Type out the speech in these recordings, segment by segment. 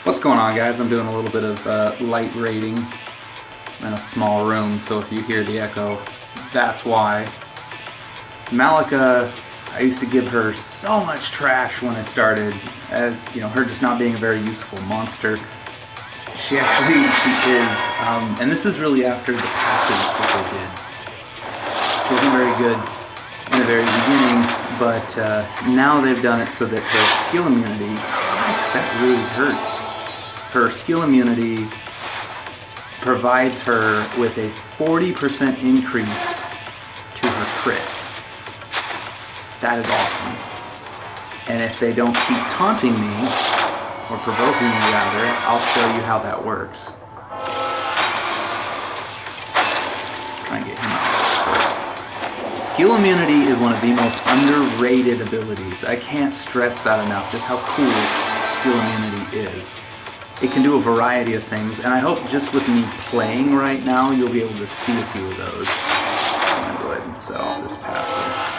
What's going on, guys? I'm doing a little bit of light rating in a small room, so if you hear the echo, that's why. Malika, I used to give her so much trash when I started, as you know, her just not being a very useful monster. She is, and this is really after the patches that they did. She wasn't very good in the very beginning, but now they've done it so that her skill immunity, that really hurt. Her skill immunity provides her with a 40% increase to her crit. That is awesome. And if they don't keep taunting me, or provoking me rather, I'll show you how that works. Try and get him out first. Skill immunity is one of the most underrated abilities. I can't stress that enough, just how cool skill immunity is. It can do a variety of things, and I hope just with me playing right now, you'll be able to see a few of those. I'm going to go ahead and set off this passive.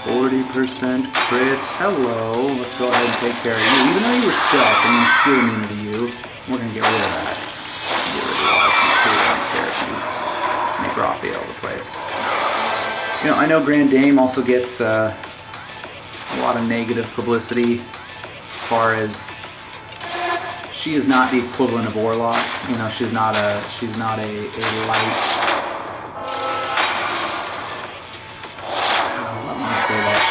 40% crit. Hello. Let's go ahead and take care of you. Even though you were stealth and then skill immunity to you, we're going to get rid of that. Get rid of all this material. I don't care if you make Raphael the place. You know, I know Grande Dame also gets a lot of negative publicity as far as she is not the equivalent of Warlock. You know, she's not a light.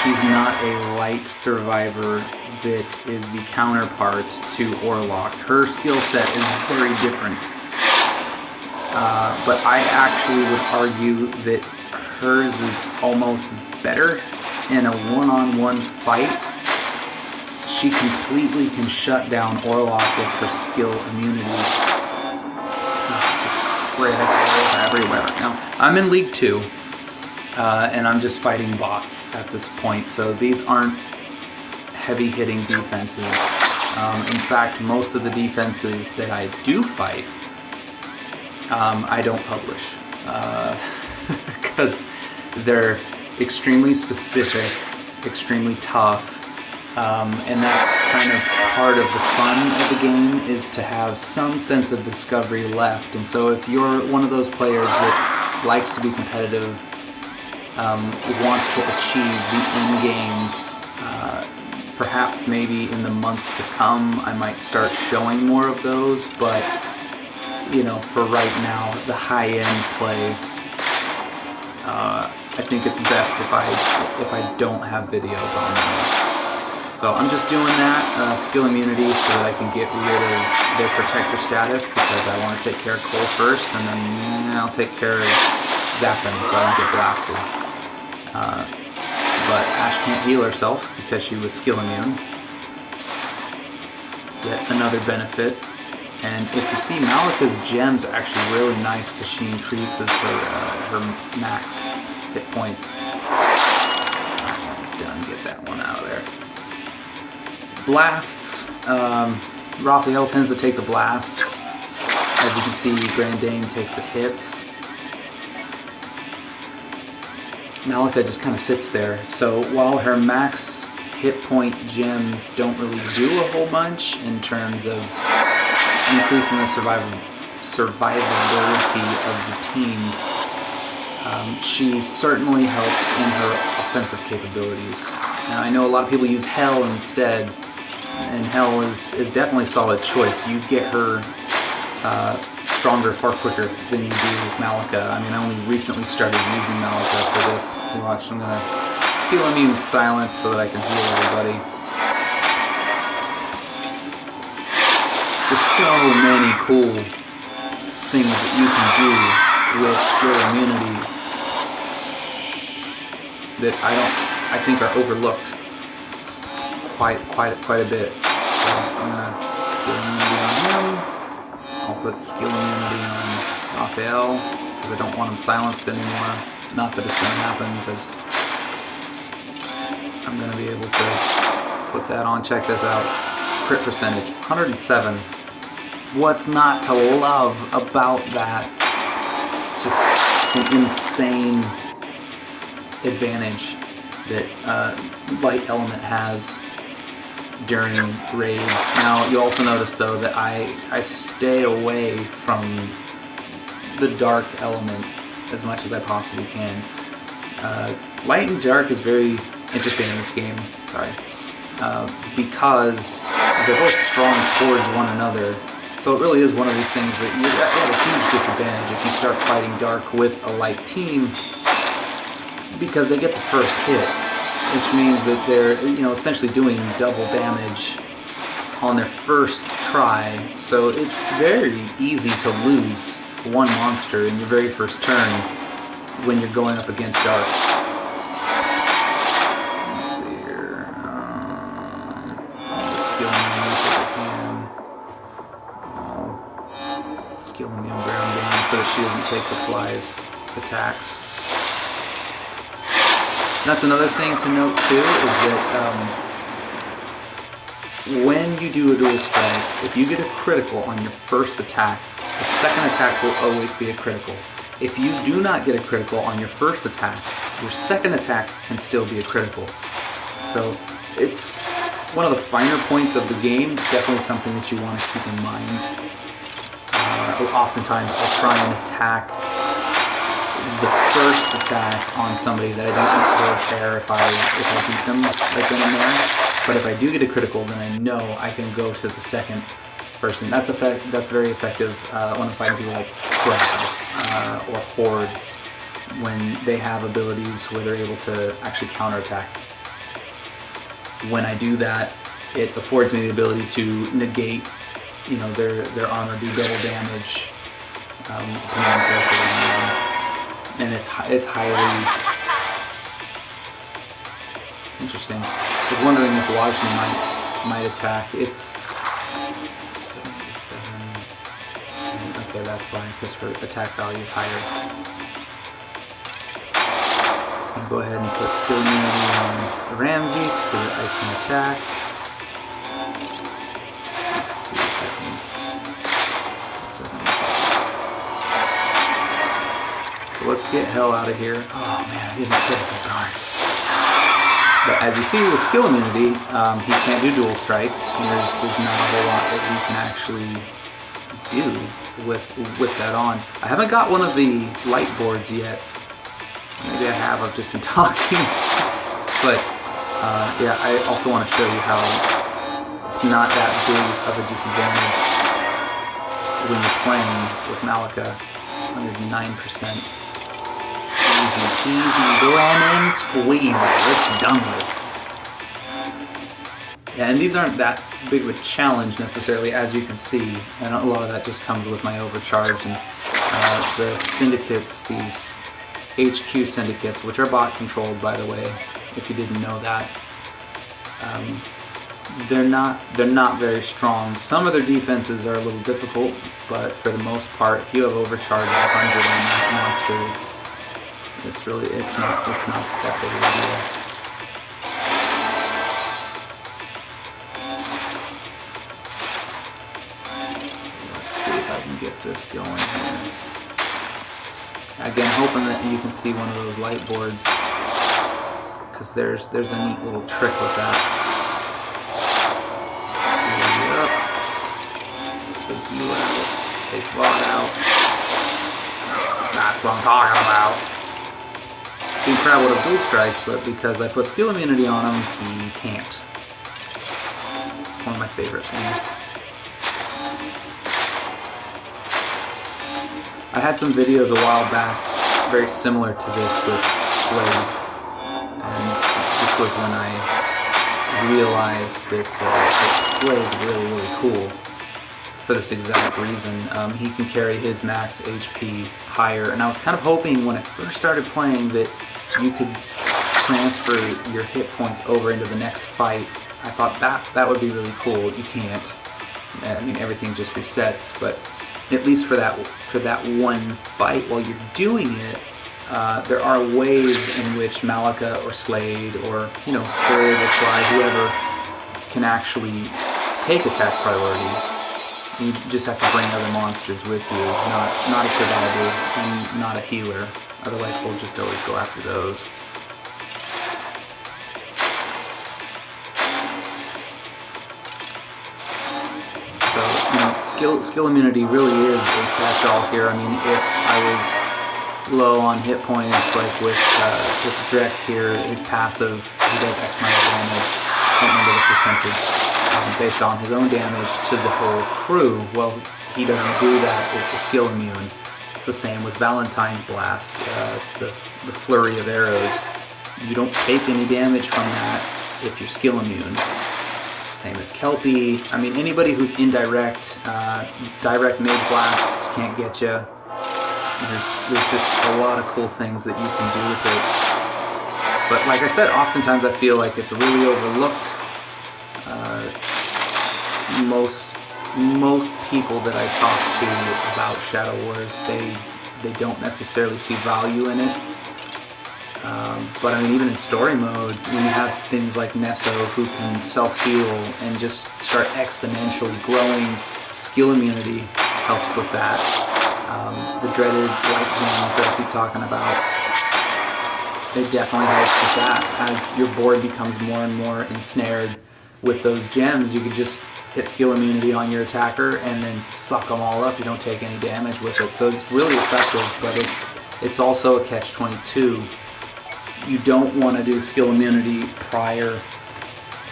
She's not a light survivor that is the counterpart to Warlock. Her skill set is very different. But I actually would argue that hers is almost better in a one-on-one fight. She completely can shut down Warlock with her skill immunity. Just critical everywhere. Now, I'm in League 2. And I'm just fighting bots at this point, so these aren't heavy-hitting defenses. In fact, most of the defenses that I do fight, I don't publish, because they're extremely specific, extremely tough, and that's kind of part of the fun of the game, is to have some sense of discovery left. And so if you're one of those players that likes to be competitive, wants to achieve the end game, perhaps maybe in the months to come I might start showing more of those, but you know, for right now, the high-end play, I think it's best if I don't have videos on them. So I'm just doing that, skill immunity, so that I can get rid of their protector status, because I want to take care of Cole first, and then I'll take care of Zappin so I don't get blasted. But Ash can't heal herself because she was skill immune. Yet another benefit. And if you see, Malika's gems are actually really nice because she increases her max hit points. Almost done. Get that one out of there. Blasts. Raphael tends to take the blasts. As you can see, Grande Dame takes the hits. Malika just kind of sits there. So while her max hit point gems don't really do a whole bunch in terms of increasing the survivability of the team, she certainly helps in her offensive capabilities. Now, I know a lot of people use Hell instead, and Hell is definitely a solid choice. You get her stronger far quicker than you do with Malika. I mean, I only recently started using Malika for this. So watch, I'm gonna skill immune silence so that I can heal everybody. There's so many cool things that you can do with skill immunity that I think are overlooked quite a bit. So I'm gonna skill immunity on him. I'll put skill immunity on Raphael, because I don't want him silenced anymore. Not that it's going to happen, because I'm going to be able to put that on. Check this out. Crit percentage, 107. What's not to love about that? Just an insane advantage that Light Element has during raids. Now, you also notice though that I stay away from the dark element as much as I possibly can. Light and dark is very interesting in this game, because they're both strong towards one another. So it really is one of these things that you have a huge disadvantage if you start fighting dark with a light team, because they get the first hit, which means that they're essentially doing double damage on their first try. So it's very easy to lose one monster in your very first turn when you're going up against dark. Let's see here. Skill Malikha and Grande Dame so that she doesn't take the fly's attacks. That's another thing to note too, is that when you do a dual strike, if you get a critical on your first attack, the second attack will always be a critical. If you do not get a critical on your first attack, your second attack can still be a critical. So it's one of the finer points of the game. It's definitely something that you want to keep in mind. Oftentimes I'll try and attack the first attack on somebody that I don't necessarily care if I beat them right then and there. But if I do get a critical, then I know I can go to the second person. That's very effective when I'm fighting people like Crab or Horde, when they have abilities where they're able to actually counterattack. When I do that, it affords me the ability to negate their armor, do double damage, and it's highly interesting. I was wondering if Wajni might attack. It's 77. Okay, that's fine because her attack value is higher. I'll go ahead and put skill immunity on Ramsey so that I can attack. Let's get hell out of here. Oh man, I didn't critical, darn. But as you see with skill immunity, he can't do dual strikes, and there's not a whole lot that we can actually do with that on. I haven't got one of the light boards yet. Maybe I have, I've just been talking. But yeah, I also want to show you how it's not that big of a disadvantage when you're playing with Malikha, 109%. Easy lemon squeeze. It's done with. Yeah, and these aren't that big of a challenge necessarily, as you can see, and a lot of that just comes with my overcharge and the syndicates, these HQ syndicates, which are bot controlled, by the way, if you didn't know that. They're not very strong. Some of their defenses are a little difficult, but for the most part, if you have overcharge of 100 on that monster, it's not that big of a deal. Let's see if I can get this going here. Again, hoping that you can see one of those light boards, because there's a neat little trick with that. Take you out. Take Bot out. That's what I'm talking about. See, Crab would have dual strike, but because I put skill immunity on him, he can't. It's one of my favorite things. I had some videos a while back, very similar to this with Slade, and this was when I realized that Slade's really cool. For this exact reason. He can carry his max HP higher, and I was kind of hoping when I first started playing that you could transfer your hit points over into the next fight. I thought that would be really cool. You can't. I mean, everything just resets, but at least for that one fight while you're doing it, there are ways in which Malikha or Slade or Third or Fly, whoever, can actually take attack priority. You just have to bring other monsters with you, not a survivor and not a healer. Otherwise, they'll just always go after those. skill immunity really is a catch-all here. I mean, if I was low on hit points, like with Drek here, his passive, he does X amount of damage. I don't remember the percentage based on his own damage to the whole crew. Well, he doesn't do that with the skill immune. It's the same with Valentine's Blast, the flurry of arrows. You don't take any damage from that if you're skill immune. Same as Kelpie. I mean, anybody who's indirect, direct mage blasts can't get you. There's just a lot of cool things that you can do with it. But like I said, oftentimes I feel like it's really overlooked. Most people that I talk to about Shadow Wars, they don't necessarily see value in it. But I mean, even in story mode, when you have things like Nesso who can self-heal and just start exponentially growing, skill immunity helps with that. The dreaded light gems that I keep talking about, it definitely helps with that. As your board becomes more and more ensnared with those gems, you can just hit skill immunity on your attacker and then suck them all up. You don't take any damage with it. So it's really effective, but it's also a catch-22. You don't want to do skill immunity prior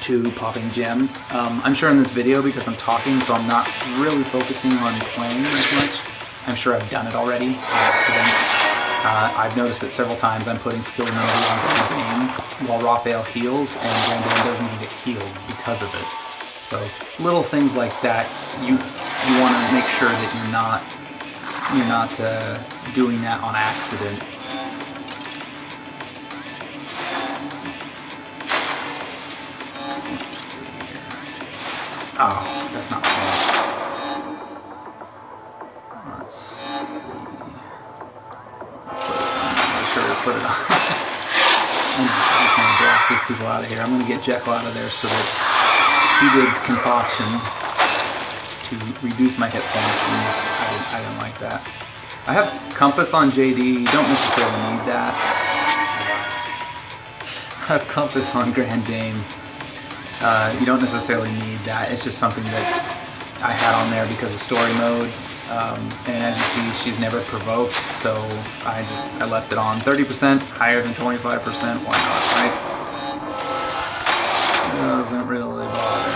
to popping gems. I'm sure in this video, because I'm talking, so I'm not really focusing on playing as much. I'm sure I've done it already by accident. I've noticed it several times. I'm putting skill immunity on Grande Dame while Raphael heals, and Grande Dame doesn't even get healed because of it. So little things like that, you want to make sure that you're not doing that on accident. Oh, that's not right. Let's see. Make sure to put it on. I'm just going to blast these people out of here. I'm going to get Jekyll out of there so that he did concoction to reduce my hit points, and I didn't like that. I have Compass on JD. You don't necessarily need that. I have Compass on Grande Dame. You don't necessarily need that. It's just something that I had on there because of story mode. And as you see, she's never provoked, so I left it on. 30% higher than 25%. Why not, right? Doesn't really bother.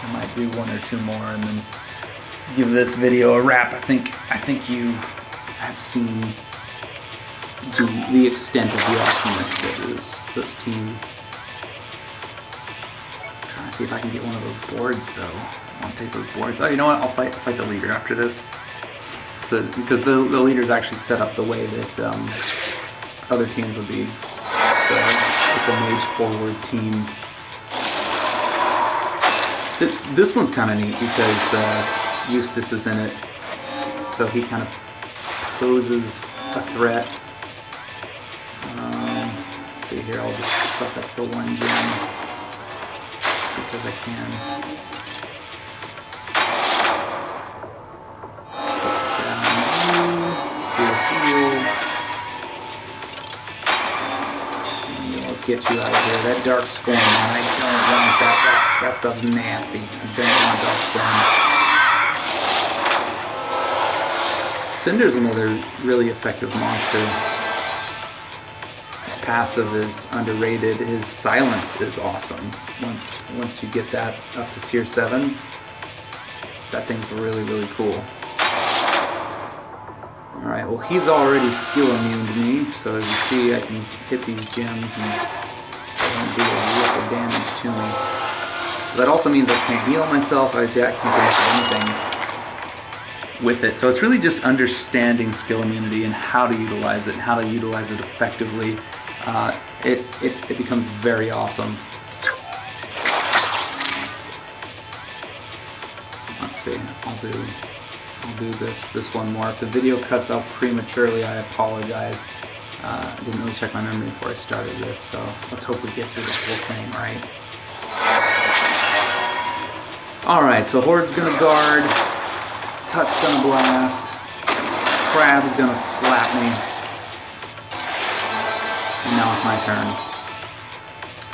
I might do one or two more and then give this video a wrap. I think you have seen the extent of the awesomeness that is this team. I'm trying to see if I can get one of those boards though. I want to take those boards. Oh, you know what? I'll fight the leader after this. So because the leader's actually set up the way that other teams would be. So it's a mage forward team. This one's kind of neat because Eustace is in it, so he kind of poses a threat. Let's see here, I'll just suck up the one gem because I can. Let's get you out of here. That Dark Scorn, man, I don't want that. That stuff's nasty. I don't want Dark Scorn. Cinder's another really effective monster. His passive is underrated. His silence is awesome. Once you get that up to tier 7, that thing's really, really cool. Alright, well he's already skill immune to me, so as you see I can hit these gems and they don't do a lot of damage to me. That also means I can't heal myself, I can't do anything with it. So it's really just understanding skill immunity and how to utilize it and how to utilize it effectively. It becomes very awesome. Let's see, I'll do this one more. If the video cuts out prematurely, I apologize. I didn't really check my memory before I started this, so let's hope we get through this whole thing, right? Alright, so Horde's gonna guard, Tut's gonna blast, Crab's gonna slap me, and now it's my turn.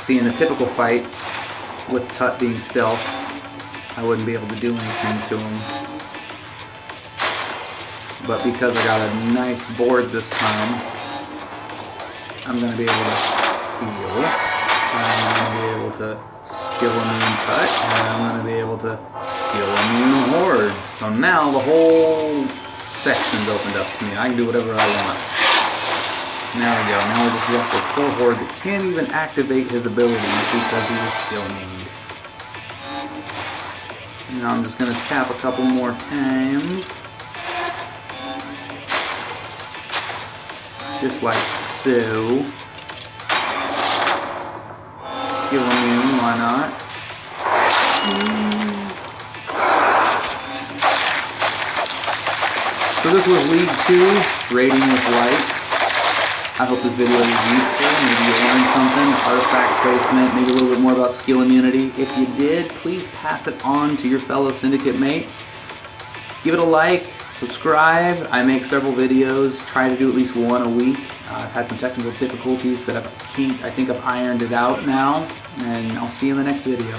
See, in a typical fight, with Tut being stealth, I wouldn't be able to do anything to him. But because I got a nice board this time, I'm going to be able to heal. I'm going to be able to skill immune Tut, and I'm going to be able to skill immune Horde. So now the whole section's opened up to me. I can do whatever I want. There we go. Now we're just left with poor Horde that can't even activate his ability because he's a skill need. Now I'm just going to tap a couple more times. Just like so. Skill immune, why not? So this was League 2, Raiding with Light. I hope this video was useful. Maybe you learned something, artifact placement, maybe a little bit more about skill immunity. If you did, please pass it on to your fellow Syndicate mates. Give it a like, subscribe. I make several videos, try to do at least one a week. I've had some technical difficulties that I think I've ironed it out now, and I'll see you in the next video.